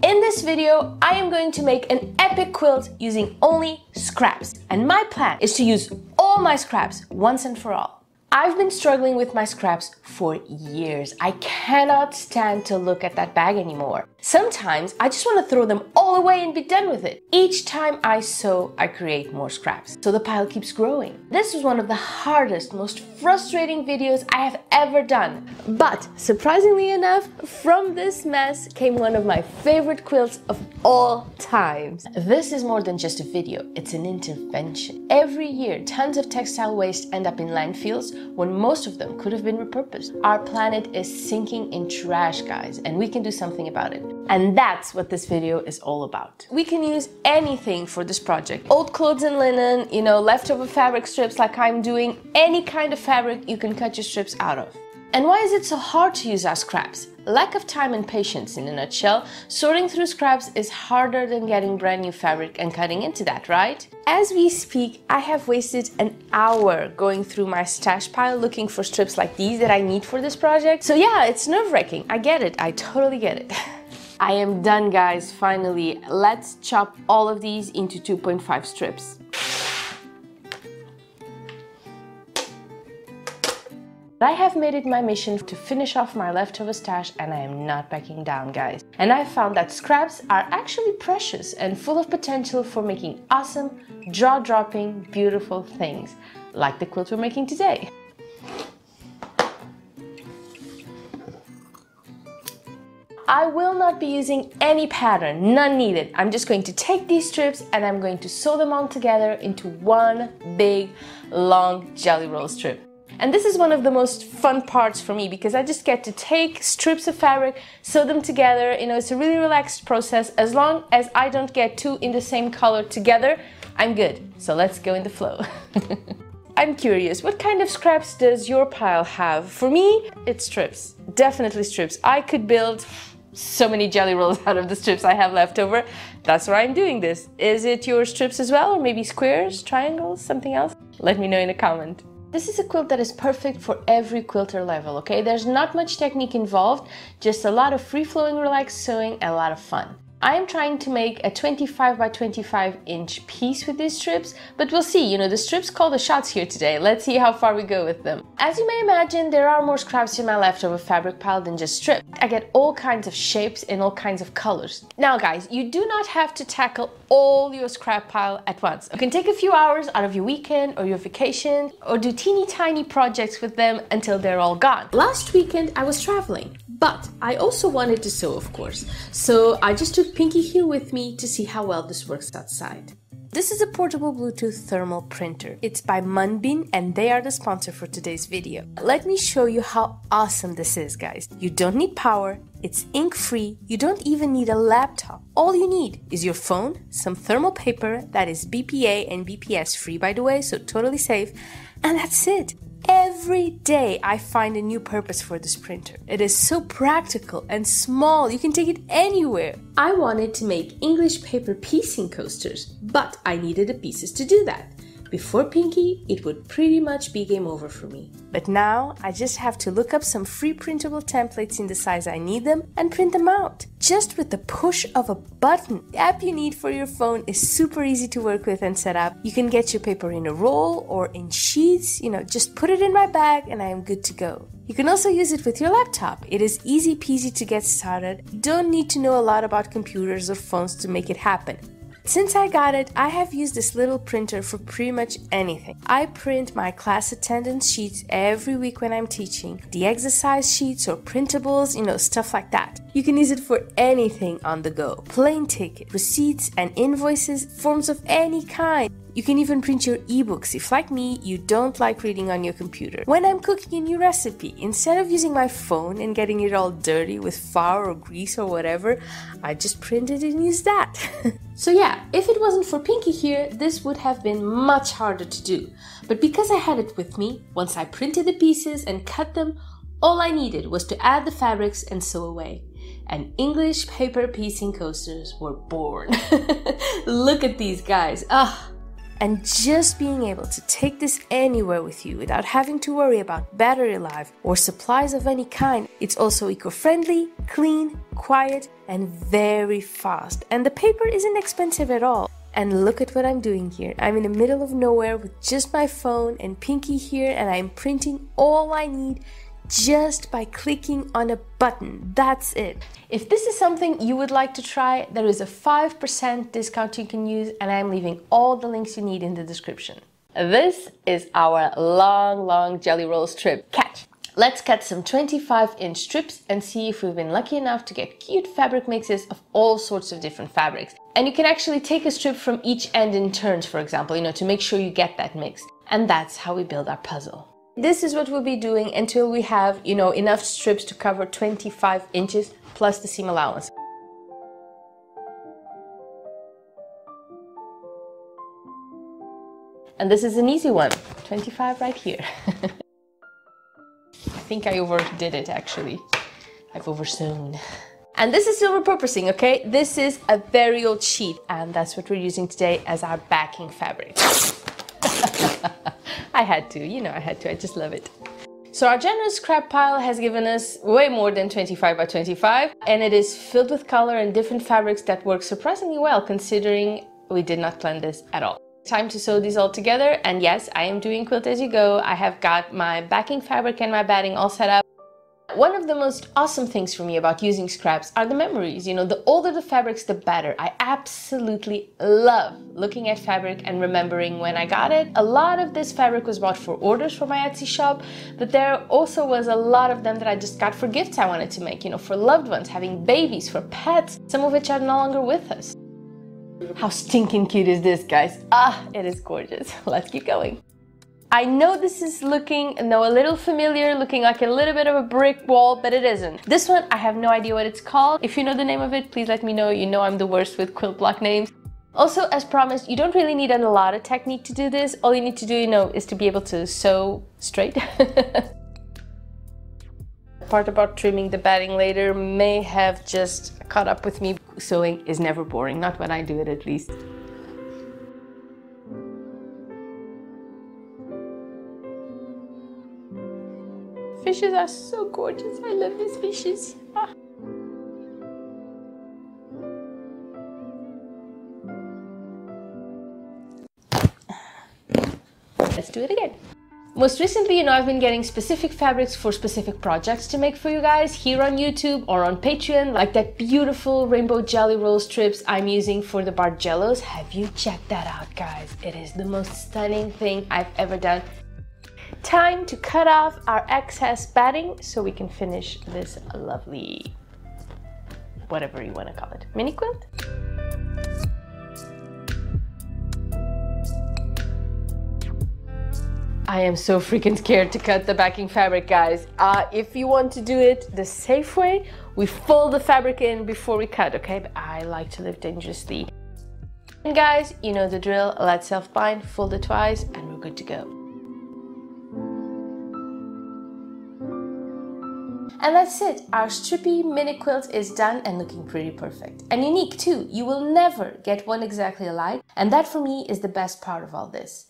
In this video, I am going to make an epic quilt using only scraps. And my plan is to use all my scraps once and for all. I've been struggling with my scraps for years. I cannot stand to look at that bag anymore. Sometimes I just want to throw them all away and be done with it. Each time I sew, I create more scraps. So the pile keeps growing. This was one of the hardest, most frustrating videos I have ever done. But surprisingly enough, from this mess came one of my favorite quilts of all times. This is more than just a video, it's an intervention. Every year, tons of textile waste end up in landfills when most of them could have been repurposed. Our planet is sinking in trash, guys, and we can do something about it. And that's what this video is all about. We can use anything for this project. Old clothes and linen, leftover fabric strips like I'm doing, any kind of fabric you can cut your strips out of. And why is it so hard to use our scraps? Lack of time and patience in a nutshell. Sorting through scraps is harder than getting brand new fabric and cutting into that, right? As we speak, I have wasted an hour going through my stash pile looking for strips like these that I need for this project. So yeah, it's nerve-wracking. I get it. I totally get it. I am done, guys, finally. Let's chop all of these into 2.5 strips. I have made it my mission to finish off my leftover stash, and I am not backing down, guys. And I found that scraps are actually precious and full of potential for making awesome, jaw-dropping, beautiful things, like the quilt we're making today. I will not be using any pattern, none needed. I'm just going to take these strips and I'm going to sew them all together into one big, long jelly roll strip. And this is one of the most fun parts for me because I just get to take strips of fabric, sew them together. It's a really relaxed process. As long as I don't get two in the same color together, I'm good. So let's go in the flow. I'm curious, what kind of scraps does your pile have? For me, it's strips. Definitely strips. I could build so many jelly rolls out of the strips I have left over. That's why I'm doing this. Is it your strips as well? Or maybe squares, triangles, something else? Let me know in a comment. This is a quilt that is perfect for every quilter level, okay? There's not much technique involved, just a lot of free-flowing, relaxed sewing and a lot of fun. I am trying to make a 25 by 25 inch piece with these strips, but we'll see. The strips call the shots here today. Let's see how far we go with them. As you may imagine, there are more scraps in my leftover fabric pile than just strips. I get all kinds of shapes and all kinds of colors. Now guys, you do not have to tackle all your scrap pile at once. You can take a few hours out of your weekend or your vacation or do teeny tiny projects with them until they're all gone. Last weekend I was traveling, but I also wanted to sew, of course. So I just took Pinky here with me to see how well this works outside. This is a portable Bluetooth thermal printer. It's by MUNBYN and they are the sponsor for today's video. Let me show you how awesome this is, guys. You don't need power, it's ink-free, you don't even need a laptop. All you need is your phone, some thermal paper that is BPA and BPS free, by the way, so totally safe, and that's it. Every day I find a new purpose for this printer. It is so practical and small, you can take it anywhere. I wanted to make English paper piecing coasters, but I needed the pieces to do that. Before Pinky, it would pretty much be game over for me. But now, I just have to look up some free printable templates in the size I need them and print them out. Just with the push of a button. The app you need for your phone is super easy to work with and set up. You can get your paper in a roll or in sheets, just put it in my bag and I am good to go. You can also use it with your laptop. It is easy peasy to get started. Don't need to know a lot about computers or phones to make it happen. Since I got it, I have used this little printer for pretty much anything. I print my class attendance sheets every week when I'm teaching, the exercise sheets or printables, stuff like that. You can use it for anything on the go. Plane tickets, receipts and invoices, forms of any kind. You can even print your ebooks if, like me, you don't like reading on your computer. When I'm cooking a new recipe, instead of using my phone and getting it all dirty with flour or grease or whatever, I just print it and use that. So yeah, if it wasn't for Pinky here, this would have been much harder to do. But because I had it with me, once I printed the pieces and cut them, all I needed was to add the fabrics and sew away. And English paper piecing coasters were born. Look at these guys. And just being able to take this anywhere with you without having to worry about battery life or supplies of any kind. It's also eco-friendly, clean, quiet, and very fast. And the paper isn't expensive at all. And look at what I'm doing here. I'm in the middle of nowhere with just my phone and Pinky here, and I'm printing all I need just by clicking on a button. That's it. If this is something you would like to try, there is a 5% discount you can use, and I'm leaving all the links you need in the description. This is our long jelly roll strip. Catch! Let's cut some 25-inch strips and see if we've been lucky enough to get cute fabric mixes of all sorts of different fabrics. And you can actually take a strip from each end in turns, for example, to make sure you get that mix. And that's how we build our puzzle. This is what we'll be doing until we have, enough strips to cover 25 inches plus the seam allowance. And this is an easy one, 25 right here. I think I overdid it actually. I've oversewn. And this is still repurposing, okay? This is a very old sheet, and that's what we're using today as our backing fabric. I had to, I just love it. So our generous scrap pile has given us way more than 25 by 25, and it is filled with color and different fabrics that work surprisingly well considering we did not plan this at all. Time to sew these all together, and yes, I am doing quilt as you go. I have got my backing fabric and my batting all set up. One of the most awesome things for me about using scraps are the memories. The older the fabrics, the better. I absolutely love looking at fabric and remembering when I got it. A lot of this fabric was bought for orders for my Etsy shop, but there also was a lot of them that I just got for gifts I wanted to make, for loved ones, having babies, for pets, some of which are no longer with us. How stinking cute is this, guys? It is gorgeous. Let's keep going. I know this is looking, a little familiar, looking like a little bit of a brick wall, but it isn't. This one, I have no idea what it's called. If you know the name of it, please let me know. I'm the worst with quilt block names. Also, as promised, you don't really need a lot of technique to do this. All you need to do, is to be able to sew straight. The part about trimming the batting later may have just caught up with me. Sewing is never boring, not when I do it at least. Fishes are so gorgeous. I love these fishes. Let's do it again. Most recently, I've been getting specific fabrics for specific projects to make for you guys here on YouTube or on Patreon, like that beautiful rainbow jelly roll strips I'm using for the Bargellos. Have you checked that out, guys? It is the most stunning thing I've ever done. Time to cut off our excess batting so we can finish this lovely, whatever you want to call it, mini quilt. I am so freaking scared to cut the backing fabric, guys. If you want to do it the safe way, we fold the fabric in before we cut, okay? But I like to live dangerously. And guys, you know the drill. Let's self-bind, fold it twice, and we're good to go. And that's it, our strippy mini quilt is done and looking pretty perfect. And unique too, you will never get one exactly alike, and that for me is the best part of all this.